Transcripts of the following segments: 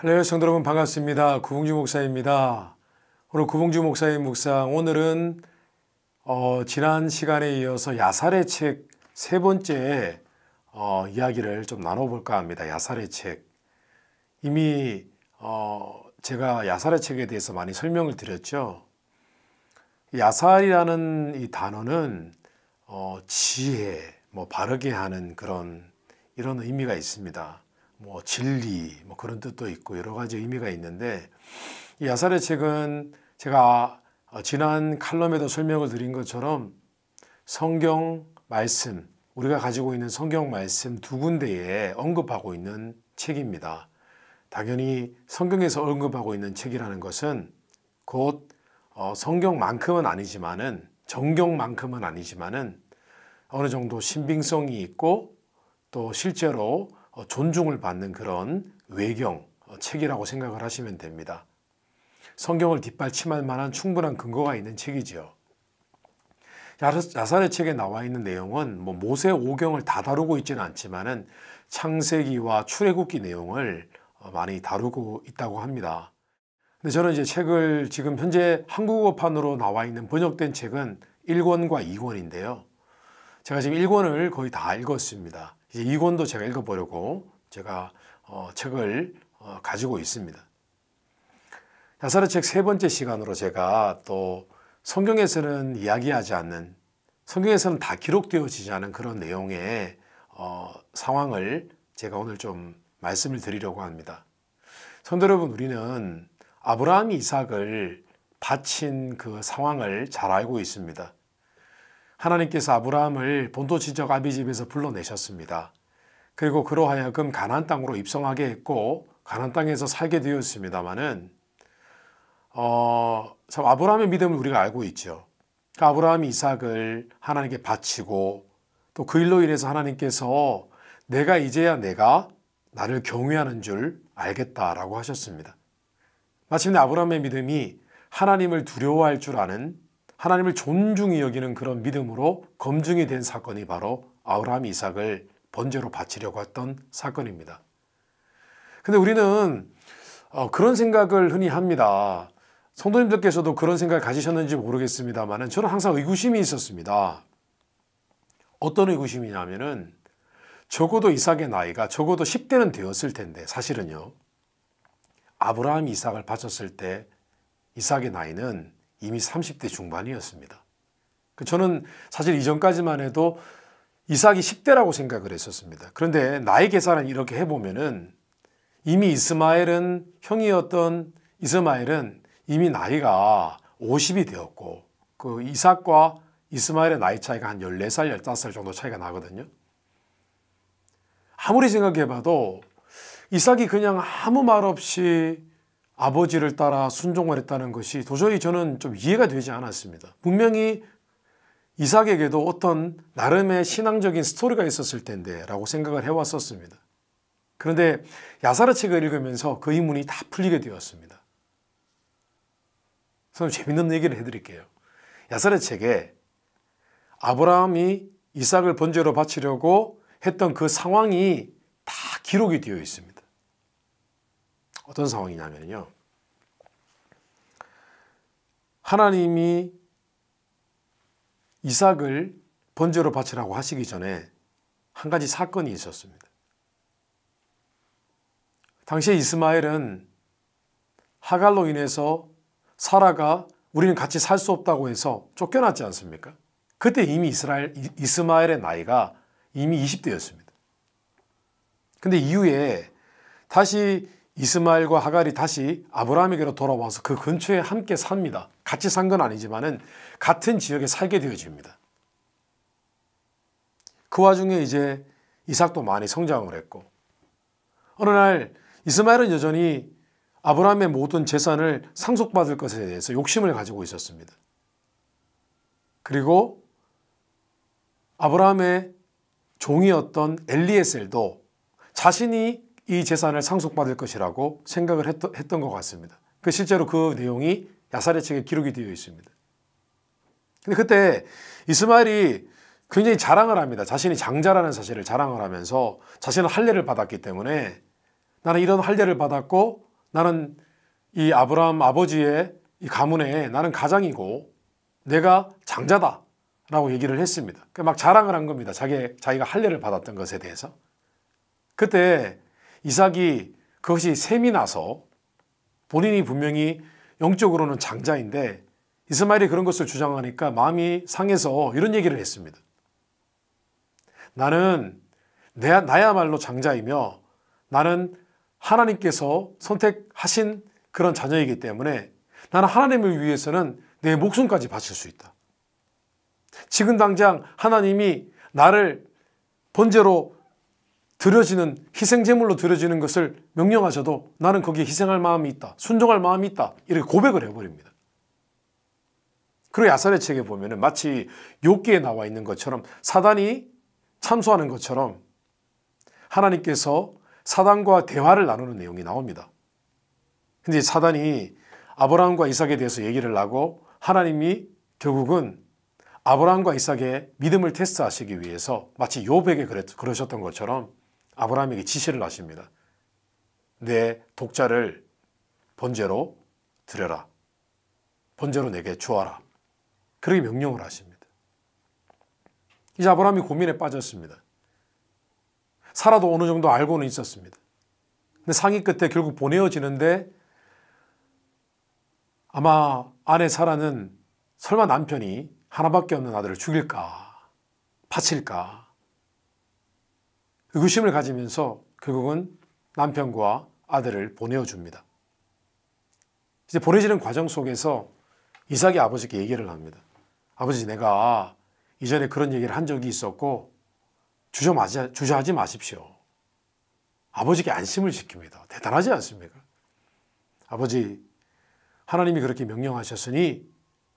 할렐루야 성도 여러분 반갑습니다. 구봉주 목사입니다. 오늘 구봉주 목사의 묵상, 오늘은 지난 시간에 이어서 야살의 책 세 번째 이야기를 좀 나눠볼까 합니다. 야살의 책. 이미 제가 야살의 책에 대해서 많이 설명을 드렸죠. 야살이라는 이 단어는 지혜, 바르게 하는 이런 의미가 있습니다. 진리, 그런 뜻도 있고 여러 가지 의미가 있는데, 이 야살의 책은 제가 지난 칼럼에도 설명을 드린 것처럼 성경 말씀, 우리가 가지고 있는 성경 말씀 두 군데에 언급하고 있는 책입니다. 당연히 성경에서 언급하고 있는 책이라는 것은 곧 성경만큼은 아니지만은, 정경만큼은 아니지만은 어느 정도 신빙성이 있고 또 실제로 존중을 받는 그런 외경 책이라고 생각을 하시면 됩니다. 성경을 뒷받침할 만한 충분한 근거가 있는 책이지요. 야살의 책에 나와 있는 내용은 모세 오경을 다 다루고 있지는 않지만은 창세기와 출애굽기 내용을 많이 다루고 있다고 합니다. 근데 저는 이제 책을 지금 현재 한국어판으로 나와 있는 번역된 책은 1권과 2권인데요. 제가 지금 1권을 거의 다 읽었습니다. 이제 2권도 제가 읽어보려고 제가 책을 가지고 있습니다. 야살의 책 세 번째 시간으로 제가 또 성경에서는 이야기하지 않는, 성경에서는 다 기록되어지지 않은 그런 내용의 상황을 제가 오늘 좀 말씀을 드리려고 합니다. 성도 여러분, 우리는 아브라함이 이삭을 바친 그 상황을 잘 알고 있습니다. 하나님께서 아브라함을 본토 친척 아비 집에서 불러내셨습니다. 그리고 그로 하여금 가나안 땅으로 입성하게 했고 가나안 땅에서 살게 되었습니다마는 참 아브라함의 믿음을 우리가 알고 있죠. 아브라함이 이삭을 하나님께 바치고 또 그 일로 인해서 하나님께서 내가 이제야 내가 나를 경외하는 줄 알겠다라고 하셨습니다. 마침내 아브라함의 믿음이 하나님을 두려워할 줄 아는, 하나님을 존중히 여기는 그런 믿음으로 검증이 된 사건이 바로 아브라함이 이삭을 번제로 바치려고 했던 사건입니다. 근데 우리는 그런 생각을 흔히 합니다. 성도님들께서도 그런 생각을 가지셨는지 모르겠습니다만 저는 항상 의구심이 있었습니다. 어떤 의구심이냐면은 적어도 이삭의 나이가 적어도 10대는 되었을 텐데, 사실은요, 아브라함이 이삭을 바쳤을 때 이삭의 나이는 이미 30대 중반이었습니다. 저는 사실 이전까지만 해도 이삭이 10대라고 생각을 했었습니다. 그런데 나이 계산을 이렇게 해보면은 이미 형이었던 이스마엘은 이미 나이가 50이 되었고, 그 이삭과 이스마엘의 나이 차이가 한 14살, 15살 정도 차이가 나거든요. 아무리 생각해봐도 이삭이 그냥 아무 말 없이 아버지를 따라 순종을 했다는 것이 도저히 저는 좀 이해가 되지 않았습니다. 분명히 이삭에게도 어떤 나름의 신앙적인 스토리가 있었을 텐데 라고 생각을 해왔었습니다. 그런데 야살의 책을 읽으면서 그 의문이 다 풀리게 되었습니다. 선생님, 재밌는 얘기를 해드릴게요. 야살의 책에 아브라함이 이삭을 번제로 바치려고 했던 그 상황이 다 기록이 되어 있습니다. 어떤 상황이냐면요, 하나님이 이삭을 번제로 바치라고 하시기 전에 한 가지 사건이 있었습니다. 당시에 이스마엘은 하갈로 인해서 사라가 우리는 같이 살 수 없다고 해서 쫓겨났지 않습니까? 그때 이미 이스마엘의 나이가 이미 20대였습니다. 근데 이후에 다시 이스마엘과 하갈이 다시 아브라함에게로 돌아와서 그 근처에 함께 삽니다. 같이 산 건 아니지만은 같은 지역에 살게 되어집니다. 그 와중에 이제 이삭도 많이 성장을 했고, 어느 날 이스마엘은 여전히 아브라함의 모든 재산을 상속받을 것에 대해서 욕심을 가지고 있었습니다. 그리고 아브라함의 종이었던 엘리에셀도 자신이 이 재산을 상속받을 것이라고 생각을 했던 것 같습니다. 실제로 그 내용이 야살의 책에 기록이 되어 있습니다. 근데 그때 이스마엘이 굉장히 자랑을 합니다. 자신이 장자라는 사실을 자랑을 하면서 자신은 할례를 받았기 때문에 나는 이런 할례를 받았고 나는 이 아브라함 아버지의 이 가문에 나는 가장이고 내가 장자다 라고 얘기를 했습니다. 막 자랑을 한 겁니다. 자기가 할례를 받았던 것에 대해서. 그때 이삭이 그것이 셈이 나서 본인이 분명히 영적으로는 장자인데 이스마엘이 그런 것을 주장하니까 마음이 상해서 이런 얘기를 했습니다. 나는 나야말로 장자이며 나는 하나님께서 선택하신 그런 자녀이기 때문에 나는 하나님을 위해서는 내 목숨까지 바칠 수 있다. 지금 당장 하나님이 나를 번제로 드려지는 희생제물로 드려지는 것을 명령하셔도 나는 거기에 희생할 마음이 있다. 순종할 마음이 있다. 이렇게 고백을 해버립니다. 그리고 야살의 책에 보면 마치 욥기에 나와 있는 것처럼 사단이 참소하는 것처럼 하나님께서 사단과 대화를 나누는 내용이 나옵니다. 근데 사단이 아브라함과 이삭에 대해서 얘기를 하고 하나님이 결국은 아브라함과 이삭의 믿음을 테스트하시기 위해서 마치 욥에게 그러셨던 것처럼 아브라함에게 지시를 하십니다. 내 독자를 번제로 드려라. 번제로 내게 주어라. 그렇게 명령을 하십니다. 이제 아브라함이 고민에 빠졌습니다. 사라도 어느 정도 알고는 있었습니다. 근데 상의 끝에 결국 보내어지는데 아마 아내 사라는 설마 남편이 하나밖에 없는 아들을 죽일까? 바칠까? 의구심을 가지면서 결국은 남편과 아들을 보내어줍니다. 이제 보내지는 과정 속에서 이삭이 아버지께 얘기를 합니다. 아버지, 내가 이전에 그런 얘기를 한 적이 있었고 주저하지 마십시오. 아버지께 안심을 지킵니다. 대단하지 않습니까? 아버지, 하나님이 그렇게 명령하셨으니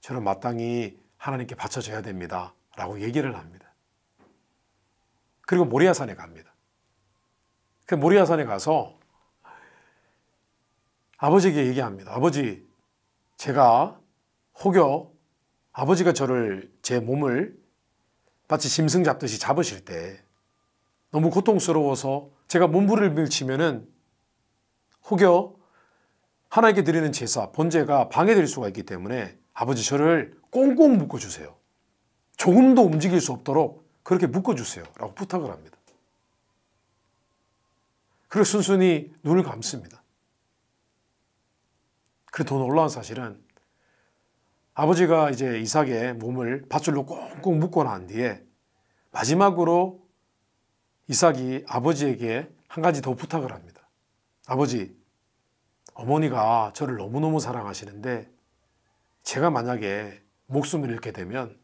저는 마땅히 하나님께 바쳐져야 됩니다. 라고 얘기를 합니다. 그리고 모리아산에 갑니다. 그 모리아산에 가서 아버지에게 얘기합니다. 아버지, 제가 혹여 아버지가 제 몸을 마치 짐승 잡듯이 잡으실 때 너무 고통스러워서 제가 몸부림을 치면은 혹여 하나님께 드리는 제사, 번제가 방해될 수가 있기 때문에 아버지 저를 꽁꽁 묶어주세요. 조금도 움직일 수 없도록 그렇게 묶어주세요. 라고 부탁을 합니다. 그리고 순순히 눈을 감습니다. 그리고 더 놀라운 사실은 아버지가 이제 이삭의 몸을 밧줄로 꽁꽁 묶고 난 뒤에 마지막으로 이삭이 아버지에게 한 가지 더 부탁을 합니다. 아버지, 어머니가 저를 너무너무 사랑하시는데 제가 만약에 목숨을 잃게 되면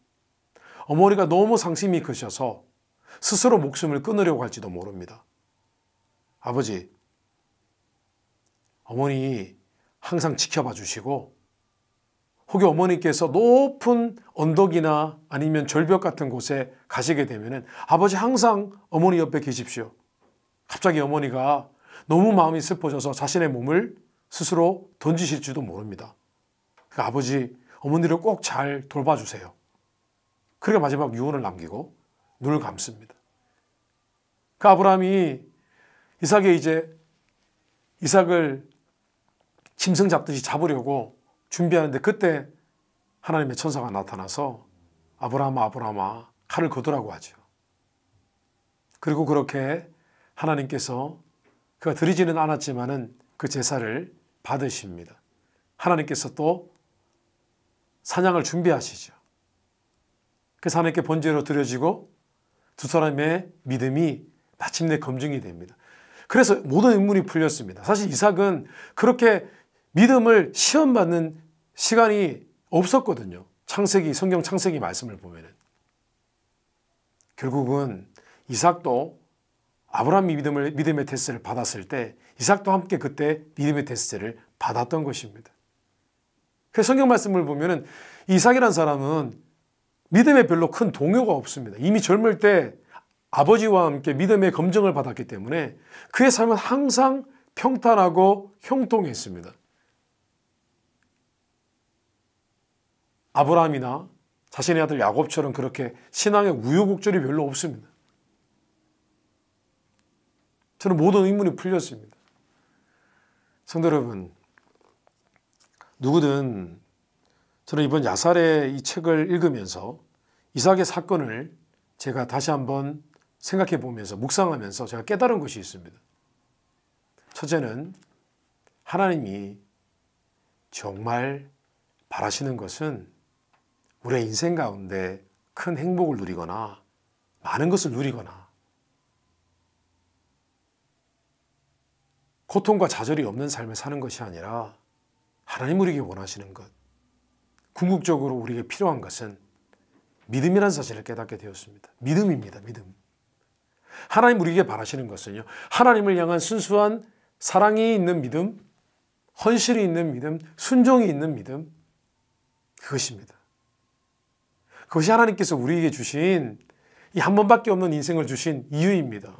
어머니가 너무 상심이 크셔서 스스로 목숨을 끊으려고 할지도 모릅니다. 아버지, 어머니 항상 지켜봐 주시고 혹여 어머니께서 높은 언덕이나 아니면 절벽 같은 곳에 가시게 되면 아버지 항상 어머니 옆에 계십시오. 갑자기 어머니가 너무 마음이 슬퍼져서 자신의 몸을 스스로 던지실지도 모릅니다. 그러니까 아버지, 어머니를 꼭 잘 돌봐주세요. 그러니까 마지막 유언을 남기고 눈을 감습니다. 그 아브라함이 이삭을 짐승 잡듯이 잡으려고 준비하는데 그때 하나님의 천사가 나타나서 아브라함아, 아브라함아, 칼을 거두라고 하죠. 그리고 그렇게 하나님께서 그가 드리지는 않았지만은 그 제사를 받으십니다. 하나님께서 또 사냥을 준비하시죠. 그래서 하나님께 번제로 드려지고 두 사람의 믿음이 마침내 검증이 됩니다. 그래서 모든 의문이 풀렸습니다. 사실 이삭은 그렇게 믿음을 시험받는 시간이 없었거든요. 성경 창세기 말씀을 보면은. 결국은 이삭도 아브라함이 믿음의 테스트를 받았을 때 이삭도 함께 그때 믿음의 테스트를 받았던 것입니다. 그래서 성경 말씀을 보면은 이삭이라는 사람은 믿음에 별로 큰 동요가 없습니다. 이미 젊을 때 아버지와 함께 믿음의 검증을 받았기 때문에 그의 삶은 항상 평탄하고 형통했습니다. 아브라함이나 자신의 아들 야곱처럼 그렇게 신앙의 우여곡절이 별로 없습니다. 저는 모든 의문이 풀렸습니다. 성도 여러분, 누구든 저는 이번 야살의 이 책을 읽으면서 이삭의 사건을 제가 다시 한번 생각해 보면서 묵상하면서 제가 깨달은 것이 있습니다. 첫째는 하나님이 정말 바라시는 것은 우리의 인생 가운데 큰 행복을 누리거나 많은 것을 누리거나 고통과 좌절이 없는 삶을 사는 것이 아니라 하나님 우리에게 원하시는 것, 궁극적으로 우리에게 필요한 것은 믿음이라는 사실을 깨닫게 되었습니다. 믿음입니다. 믿음. 하나님 우리에게 바라시는 것은요, 하나님을 향한 순수한 사랑이 있는 믿음, 헌신이 있는 믿음, 순종이 있는 믿음, 그것입니다. 그것이 하나님께서 우리에게 주신 이 한 번밖에 없는 인생을 주신 이유입니다.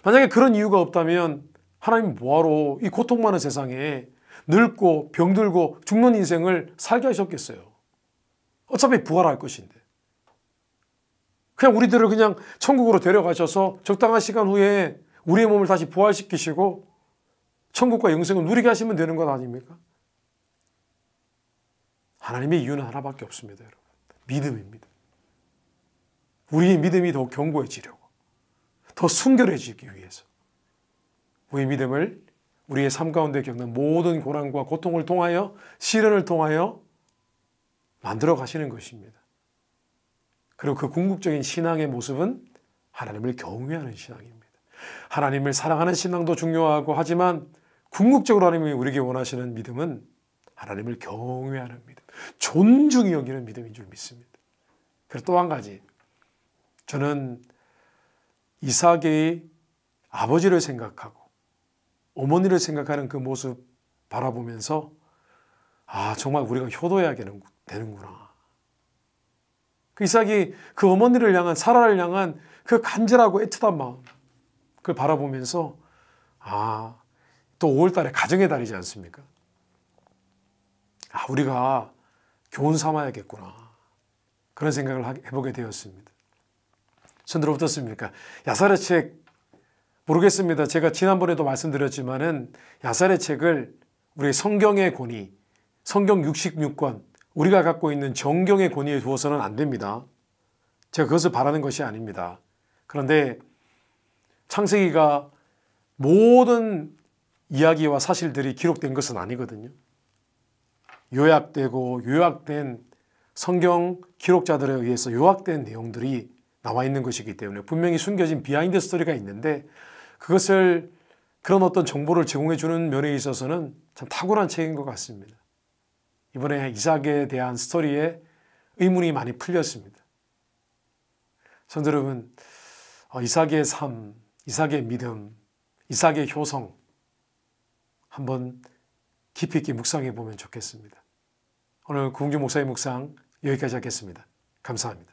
만약에 그런 이유가 없다면 하나님 뭐하러 이 고통 많은 세상에 늙고 병들고 죽는 인생을 살게 하셨겠어요. 어차피 부활할 것인데. 그냥 우리들을 그냥 천국으로 데려가셔서 적당한 시간 후에 우리의 몸을 다시 부활시키시고 천국과 영생을 누리게 하시면 되는 것 아닙니까? 하나님의 이유는 하나밖에 없습니다, 여러분. 믿음입니다. 우리의 믿음이 더 견고해지려고, 더 순결해지기 위해서 우리의 믿음을 우리의 삶 가운데 겪는 모든 고난과 고통을 통하여, 시련을 통하여 만들어 가시는 것입니다. 그리고 그 궁극적인 신앙의 모습은 하나님을 경외하는 신앙입니다. 하나님을 사랑하는 신앙도 중요하고 하지만 궁극적으로 하나님이 우리에게 원하시는 믿음은 하나님을 경외하는 믿음, 존중히 여기는 믿음인 줄 믿습니다. 그리고 또 한 가지, 저는 이삭의 아버지를 생각하고 어머니를 생각하는 그 모습 바라보면서 정말 우리가 효도해야 되는구나. 그 이삭이 그 어머니를 향한, 사라를 향한 그 간절하고 애틋한 마음, 그걸 바라보면서 또 5월달에 가정의 달이지 않습니까? 우리가 교훈 삼아야겠구나, 그런 생각을 해보게 되었습니다. 손들 어떻습니까? 야살의 책 모르겠습니다. 제가 지난번에도 말씀드렸지만은 야살의 책을 우리 성경의 권위, 성경 66권, 우리가 갖고 있는 정경의 권위에 두어서는 안 됩니다. 제가 그것을 바라는 것이 아닙니다. 그런데 창세기가 모든 이야기와 사실들이 기록된 것은 아니거든요. 요약되고 요약된 성경 기록자들에 의해서 요약된 내용들이 나와 있는 것이기 때문에 분명히 숨겨진 비하인드 스토리가 있는데 그것을, 그런 어떤 정보를 제공해 주는 면에 있어서는 참 탁월한 책인 것 같습니다. 이번에 이삭에 대한 스토리에 의문이 많이 풀렸습니다. 성도 여러분, 이삭의 삶, 이삭의 믿음, 이삭의 효성 한번 깊이 있게 묵상해 보면 좋겠습니다. 오늘 구흥주 목사의 묵상 여기까지 하겠습니다. 감사합니다.